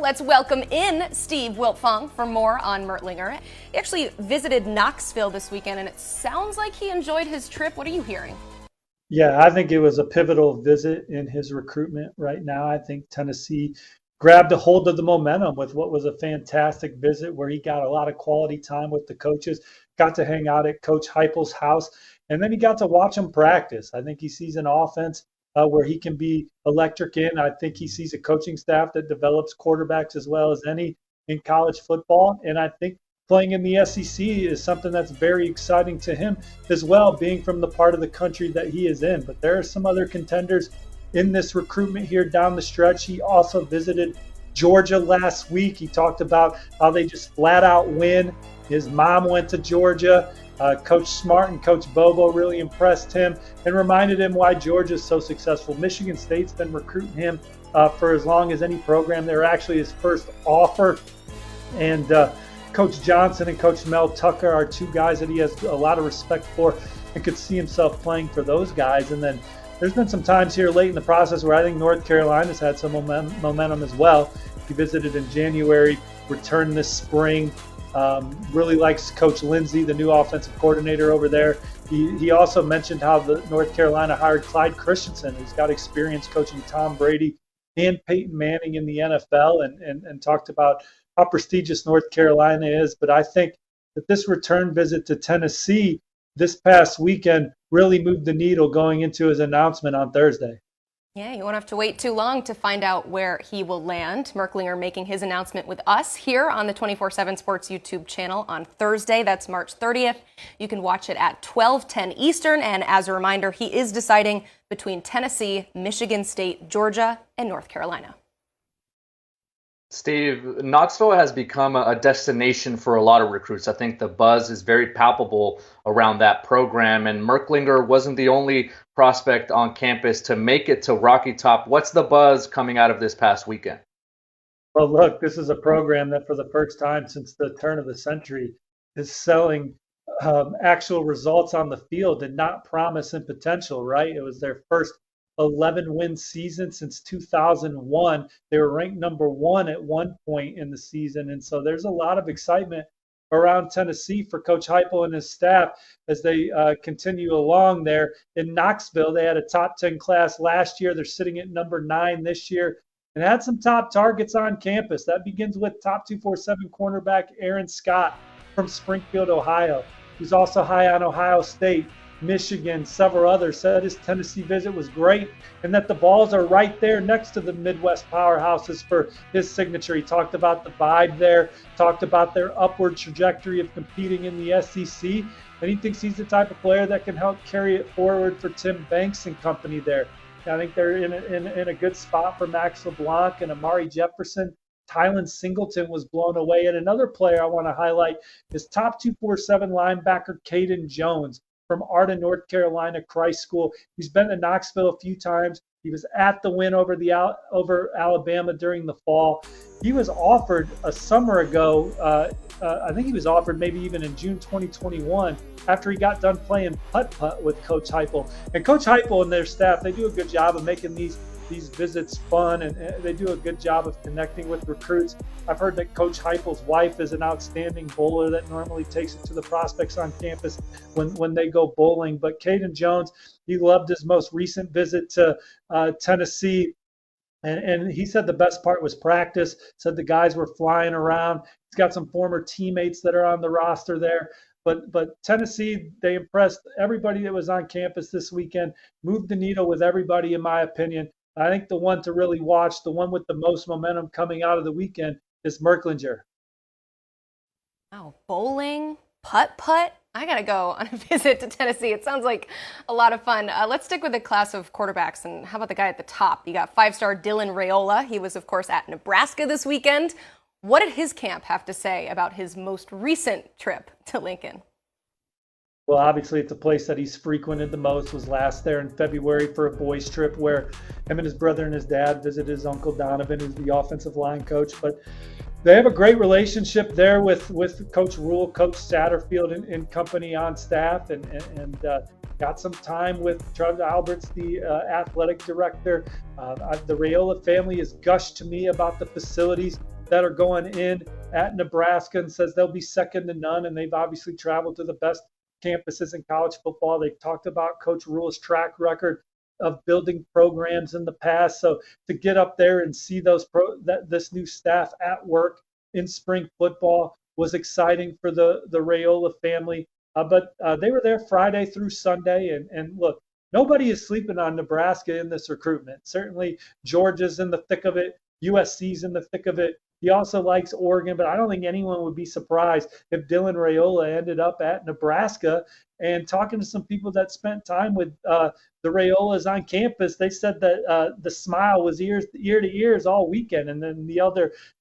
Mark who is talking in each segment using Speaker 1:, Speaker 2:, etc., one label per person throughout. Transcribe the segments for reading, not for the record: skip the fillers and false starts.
Speaker 1: Let's welcome in Steve Wiltfong for more on Merklinger. He actually visited Knoxville this weekend, and it sounds like he enjoyed his trip. What are you hearing?
Speaker 2: Yeah, I think it was a pivotal visit in his recruitment right now. I think Tennessee grabbed a hold of the momentum with what was a fantastic visit where he got a lot of quality time with the coaches, got to hang out at Coach Heupel's house, and then he got to watch him practice. I think he sees an offense where he can be electric in. I think he sees a coaching staff that develops quarterbacks as well as any in college football. And I think playing in the SEC is something that's very exciting to him as well, being from the part of the country that he is in. But there are some other contenders in this recruitment here down the stretch. He also visited Georgia last week. He talked about how they just flat out win. His mom went to Georgia. Coach Smart and Coach Bobo really impressed him and reminded him why Georgia is so successful. Michigan State's been recruiting him for as long as any program. They were actually his first offer. And Coach Johnson and Coach Mel Tucker are two guys that he has a lot of respect for and could see himself playing for those guys. And then there's been some times here late in the process where I think North Carolina's had some momentum as well. He visited in January, returned this spring. Really likes Coach Lindsey, the new offensive coordinator over there. He also mentioned how the North Carolina hired Clyde Christensen, who's got experience coaching Tom Brady and Peyton Manning in the NFL, and talked about how prestigious North Carolina is. But I think that this return visit to Tennessee this past weekend really moved the needle going into his announcement on Thursday.
Speaker 1: Yeah, you won't have to wait too long to find out where he will land. Merklinger making his announcement with us here on the 24/7 Sports YouTube channel on Thursday. That's March 30th. You can watch it at 12:10 Eastern. And as a reminder, he is deciding between Tennessee, Michigan State, Georgia, and North Carolina.
Speaker 3: Steve, Knoxville has become a destination for a lot of recruits. I think the buzz is very palpable around that program, and Merklinger wasn't the only prospect on campus to make it to Rocky Top. What's the buzz coming out of this past weekend?
Speaker 2: Well, look, this is a program that for the first time since the turn of the century is selling actual results on the field and not promise and potential, right? It was their first 11-win season since 2001. They were ranked number one at one point in the season. And so there's a lot of excitement around Tennessee for Coach Heupel and his staff as they continue along there. In Knoxville, they had a top 10 class last year. They're sitting at number 9 this year and had some top targets on campus. That begins with top 247 cornerback Aaron Scott from Springfield, Ohio, who's also high on Ohio State, Michigan, several others. Said his Tennessee visit was great and that the Vols are right there next to the Midwest powerhouses for his signature. He talked about the vibe there, talked about their upward trajectory of competing in the SEC, and he thinks he's the type of player that can help carry it forward for Tim Banks and company there. I think they're in a good spot for Max LeBlanc and Amari Jefferson. Tylen Singleton was blown away. And another player I want to highlight is top 247 linebacker Caden Jones from Arden, North Carolina Christ School. He's been to Knoxville a few times. He was at the win over Alabama during the fall. He was offered a summer ago. I think he was offered maybe even in June 2021 after he got done playing putt-putt with Coach Heupel. And Coach Heupel and their staff, they do a good job of making these visits fun, and they do a good job of connecting with recruits. I've heard that Coach Heupel's wife is an outstanding bowler that normally takes it to the prospects on campus when they go bowling. But Caden Jones, he loved his most recent visit to Tennessee. And he said the best part was practice, said the guys were flying around. He's got some former teammates that are on the roster there. But Tennessee, they impressed everybody that was on campus this weekend, moved the needle with everybody, in my opinion. I think the one to really watch, the one with the most momentum coming out of the weekend, is Merklinger.
Speaker 1: Wow, bowling, putt-putt. I got to go on a visit to Tennessee. It sounds like a lot of fun. Let's stick with the class of quarterbacks. And how about the guy at the top? You got 5-star Dylan Raiola. He was, of course, at Nebraska this weekend. What did his camp have to say about his most recent trip to Lincoln?
Speaker 2: Well, obviously, it's a place that he's frequented the most. Was last there in February for a boys' trip where him and his brother and his dad visited his uncle Donovan, who's the offensive line coach. But they have a great relationship there with Coach Rule, Coach Satterfield, and company on staff, and got some time with Travis Alberts, the athletic director. The Raiola family has gushed to me about the facilities that are going in at Nebraska and says they'll be second to none. And they've obviously traveled to the best campuses in college football. They've talked about Coach Rule's track record of building programs in the past. So to get up there and see this new staff at work in spring football was exciting for the Raiola family. But they were there Friday through Sunday. And look, nobody is sleeping on Nebraska in this recruitment. Certainly Georgia's in the thick of it. USC's in the thick of it. He also likes Oregon, but I don't think anyone would be surprised if Dylan Raiola ended up at Nebraska. And talking to some people that spent time with the Raiolas on campus, they said that the smile was ear to ears all weekend. And then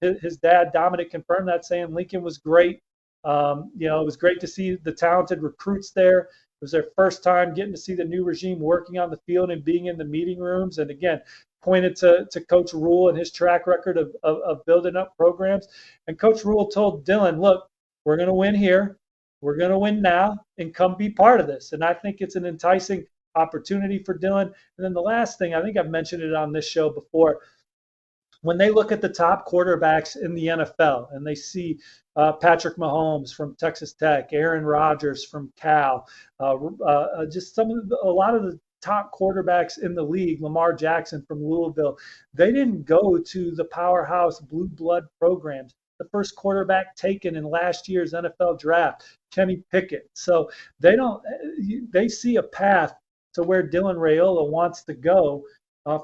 Speaker 2: his dad, Dominic, confirmed that, saying Lincoln was great. It was great to see the talented recruits there. It was their first time getting to see the new regime working on the field and being in the meeting rooms. And again, pointed to Coach Rule and his track record of building up programs. And Coach Rule told Dylan, look, we're going to win here. We're going to win now and come be part of this. And I think it's an enticing opportunity for Dylan. And then the last thing, I think I've mentioned it on this show before, when they look at the top quarterbacks in the NFL and they see Patrick Mahomes from Texas Tech, Aaron Rodgers from Cal, just a lot of the top quarterbacks in the league, Lamar Jackson from Louisville, they didn't go to the powerhouse blue blood programs. The first quarterback taken in last year's NFL draft, Kenny Pickett. So they see a path to where Dylan Raiola wants to go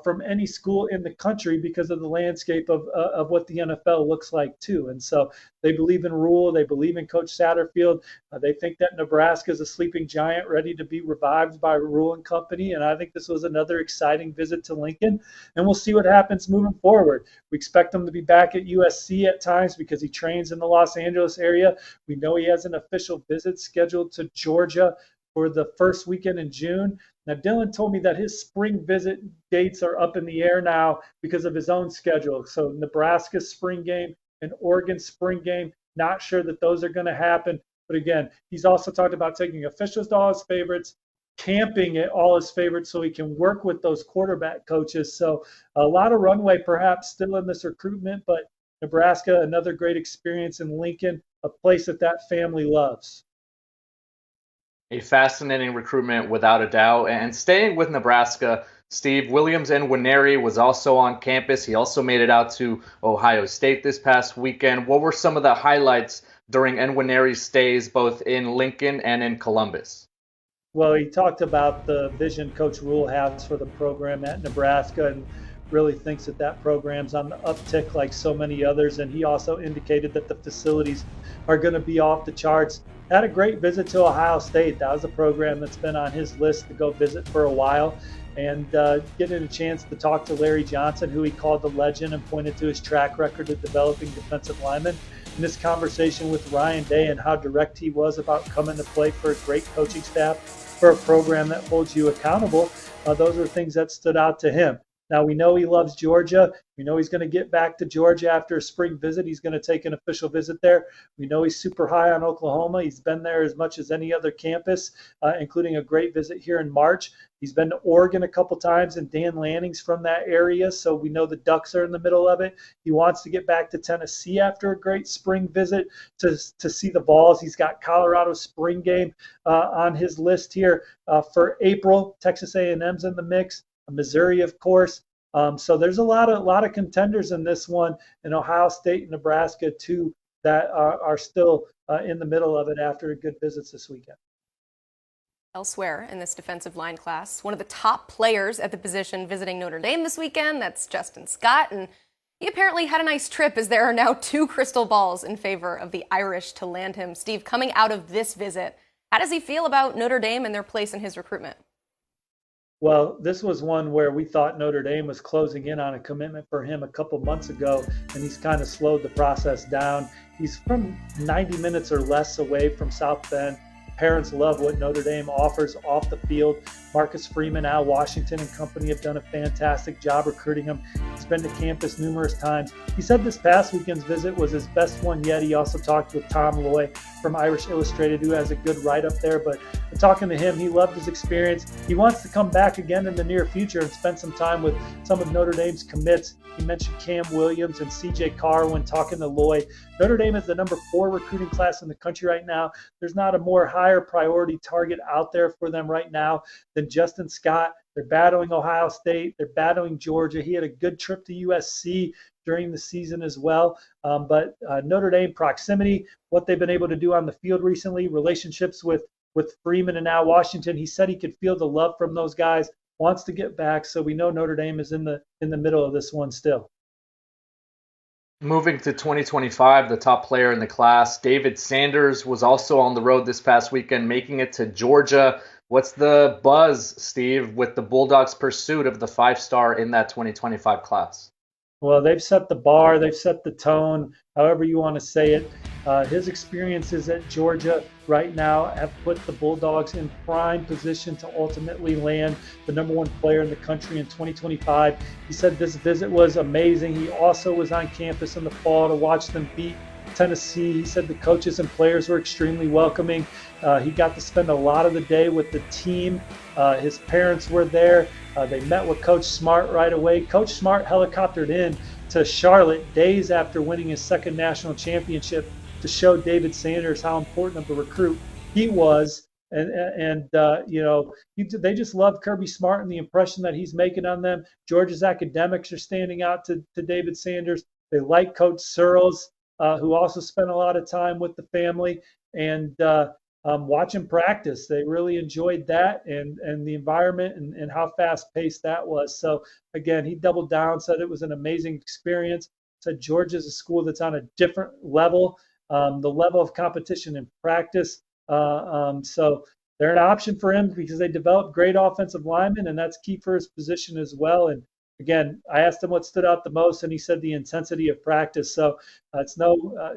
Speaker 2: from any school in the country because of the landscape of what the NFL looks like too. And so they believe in Rule. They believe in Coach Satterfield. They think that Nebraska is a sleeping giant ready to be revived by Rule and company. And I think this was another exciting visit to Lincoln. And we'll see what happens moving forward. We expect him to be back at USC at times because he trains in the Los Angeles area. We know he has an official visit scheduled to Georgia for the first weekend in June. Now, Dylan told me that his spring visit dates are up in the air now because of his own schedule. So Nebraska's spring game and Oregon's spring game, not sure that those are going to happen. But again, he's also talked about taking officials to all his favorites, camping at all his favorites so he can work with those quarterback coaches. So a lot of runway perhaps still in this recruitment, but Nebraska, another great experience in Lincoln, a place that family loves.
Speaker 3: A fascinating recruitment without a doubt. And staying with Nebraska, Steve, Williams Nwaneri was also on campus. He also made it out to Ohio State this past weekend. What were some of the highlights during Nwaneri's stays both in Lincoln and in Columbus?
Speaker 2: Well, he talked about the vision Coach Rule has for the program at Nebraska and really thinks that program's on the uptick like so many others. And he also indicated that the facilities are going to be off the charts. Had a great visit to Ohio State. That was a program that's been on his list to go visit for a while. And getting a chance to talk to Larry Johnson, who he called the legend, and pointed to his track record of developing defensive linemen. In this conversation with Ryan Day and how direct he was about coming to play for a great coaching staff, for a program that holds you accountable, those are things that stood out to him. Now, we know he loves Georgia. We know he's going to get back to Georgia after a spring visit. He's going to take an official visit there. We know he's super high on Oklahoma. He's been there as much as any other campus, including a great visit here in March. He's been to Oregon a couple times, and Dan Lanning's from that area, so we know the Ducks are in the middle of it. He wants to get back to Tennessee after a great spring visit to see the Vols. He's got Colorado's spring game on his list here for April. Texas A&M's in the mix. Missouri, of course. So there's a lot of contenders in this one, and Ohio State and Nebraska too that are still in the middle of it after good visits this weekend.
Speaker 1: Elsewhere in this defensive line class, one of the top players at the position visiting Notre Dame this weekend, that's Justin Scott, and he apparently had a nice trip as there are now 2 crystal balls in favor of the Irish to land him. Steve, coming out of this visit, how does he feel about Notre Dame and their place in his recruitment?
Speaker 2: Well, this was one where we thought Notre Dame was closing in on a commitment for him a couple months ago, and he's kind of slowed the process down. He's from 90 minutes or less away from South Bend. Parents love what Notre Dame offers off the field. Marcus Freeman, Al Washington, and company have done a fantastic job recruiting him. He's been to campus numerous times. He said this past weekend's visit was his best one yet. He also talked with Tom Loy from Irish Illustrated, who has a good write-up there. But talking to him, he loved his experience. He wants to come back again in the near future and spend some time with some of Notre Dame's commits. He mentioned Cam Williams and C.J. Carr when talking to Loy. Notre Dame is the number 4 recruiting class in the country right now. There's not a more higher priority target out there for them right now than Justin Scott. They're battling Ohio State. They're battling Georgia. He had a good trip to USC during the season as well. But Notre Dame proximity, what they've been able to do on the field recently, relationships with Freeman and now Washington. He said he could feel the love from those guys, wants to get back. So we know Notre Dame is in the middle of this one still.
Speaker 3: Moving to 2025, the top player in the class, David Sanders, was also on the road this past weekend, making it to Georgia. What's the buzz, Steve, with the Bulldogs' pursuit of the 5-star in that 2025 class?
Speaker 2: Well, they've set the bar, they've set the tone, however you want to say it. His experiences at Georgia right now have put the Bulldogs in prime position to ultimately land the number 1 player in the country in 2025. He said this visit was amazing. He also was on campus in the fall to watch them beat Tennessee. He said the coaches and players were extremely welcoming. He got to spend a lot of the day with the team. His parents were there. They met with Coach Smart right away. Coach Smart helicoptered in to Charlotte days after winning his 2nd national championship to show David Sanders how important of a recruit he was. And they just love Kirby Smart and the impression that he's making on them. Georgia's academics are standing out to David Sanders. They like Coach Searles, who also spent a lot of time with the family. And watch him practice. They really enjoyed that and the environment and how fast-paced that was. So, again, he doubled down, said it was an amazing experience, said Georgia's a school that's on a different level, the level of competition in practice. So they're an option for him because they developed great offensive linemen, and that's key for his position as well. And again, I asked him what stood out the most, and he said the intensity of practice. So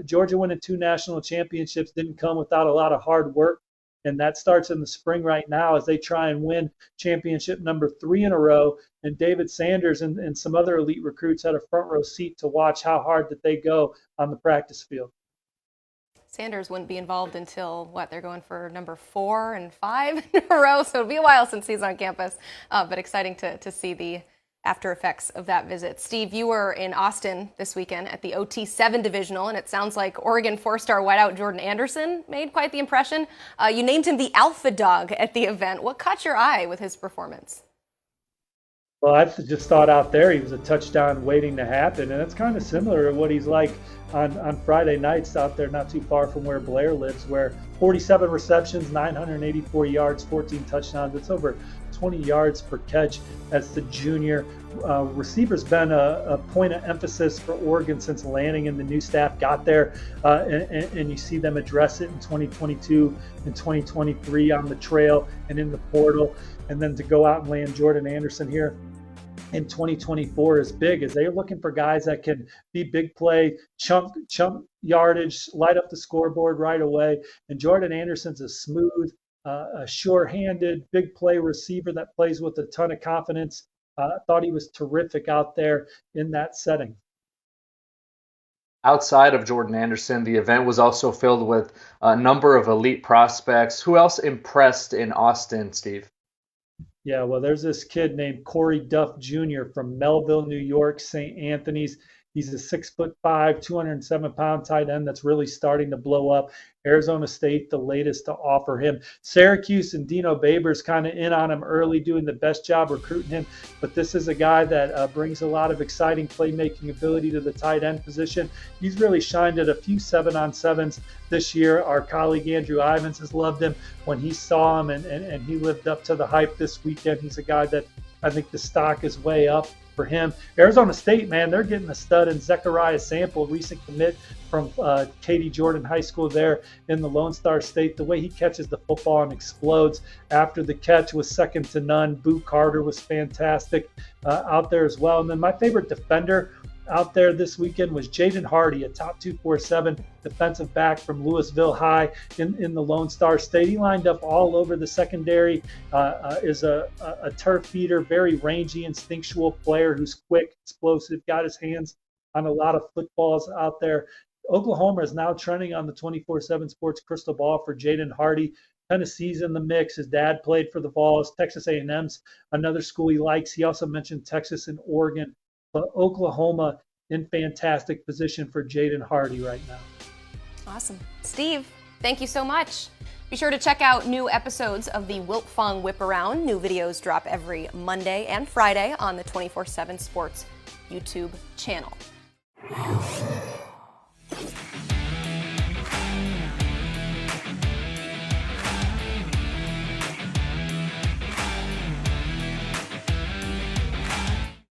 Speaker 2: Georgia winning 2 national championships didn't come without a lot of hard work, and that starts in the spring right now as they try and win championship number 3 in a row. And David Sanders and some other elite recruits had a front row seat to watch how hard that they go on the practice field.
Speaker 1: Sanders wouldn't be involved until, they're going for number 4 and 5 in a row, so it'll be a while since he's on campus, but exciting to see the after effects of that visit. Steve, you were in Austin this weekend at the OT7 divisional, and it sounds like Oregon 4-star wideout Jordan Anderson made quite the impression. You named him the alpha dog at the event. What caught your eye with his performance?
Speaker 2: Well, I just thought out there he was a touchdown waiting to happen, and it's kind of similar to what he's like on Friday nights out there not too far from where Blair lives, where 47 receptions, 984 yards, 14 touchdowns. It's over 20 yards per catch as the junior. Receiver's been a point of emphasis for Oregon since landing and the new staff got there, and you see them address it in 2022 and 2023 on the trail and in the portal, and then to go out and land Jordan Anderson here in 2024 is big, as they're looking for guys that can be big play, chunk yardage, light up the scoreboard right away. And Jordan Anderson's a smooth, a sure-handed, big play receiver that plays with a ton of confidence. I thought he was terrific out there in that setting.
Speaker 3: Outside of Jordan Anderson, the event was also filled with a number of elite prospects. Who else impressed in Austin, Steve?
Speaker 2: Yeah, well, there's this kid named Corey Duff Jr. from Melville, New York, St. Anthony's. He's a 6'5", 207-pound tight end that's really starting to blow up. Arizona State, the latest to offer him. Syracuse and Dino Babers kind of in on him early, doing the best job recruiting him. But this is a guy that brings a lot of exciting playmaking ability to the tight end position. He's really shined at a few 7-on-7s this year. Our colleague Andrew Ivins has loved him when he saw him, and he lived up to the hype this weekend. He's a guy that I think the stock is way up for him. Arizona State, man, they're getting a stud in Zechariah Sample, recent commit from Katy Jordan High School there in the Lone Star State. The way he catches the football and explodes after the catch was second to none. Boo Carter was fantastic out there as well. And then my favorite defender out there this weekend was Jaden Hardy, a top 247 defensive back from Louisville High in the Lone Star State. He lined up all over the secondary, is a turf feeder, very rangy, instinctual player who's quick, explosive, got his hands on a lot of footballs out there. Oklahoma is now trending on the 24/7 Sports crystal ball for Jaden Hardy. Tennessee's in the mix. His dad played for the Vols. Texas A&M's another school he likes. He also mentioned Texas and Oregon but Oklahoma in fantastic position for Jaden Hardy right now.
Speaker 1: Awesome. Steve, thank you so much. Be sure to check out new episodes of the Wiltfong Whip Around. New videos drop every Monday and Friday on the 24/7 Sports YouTube channel.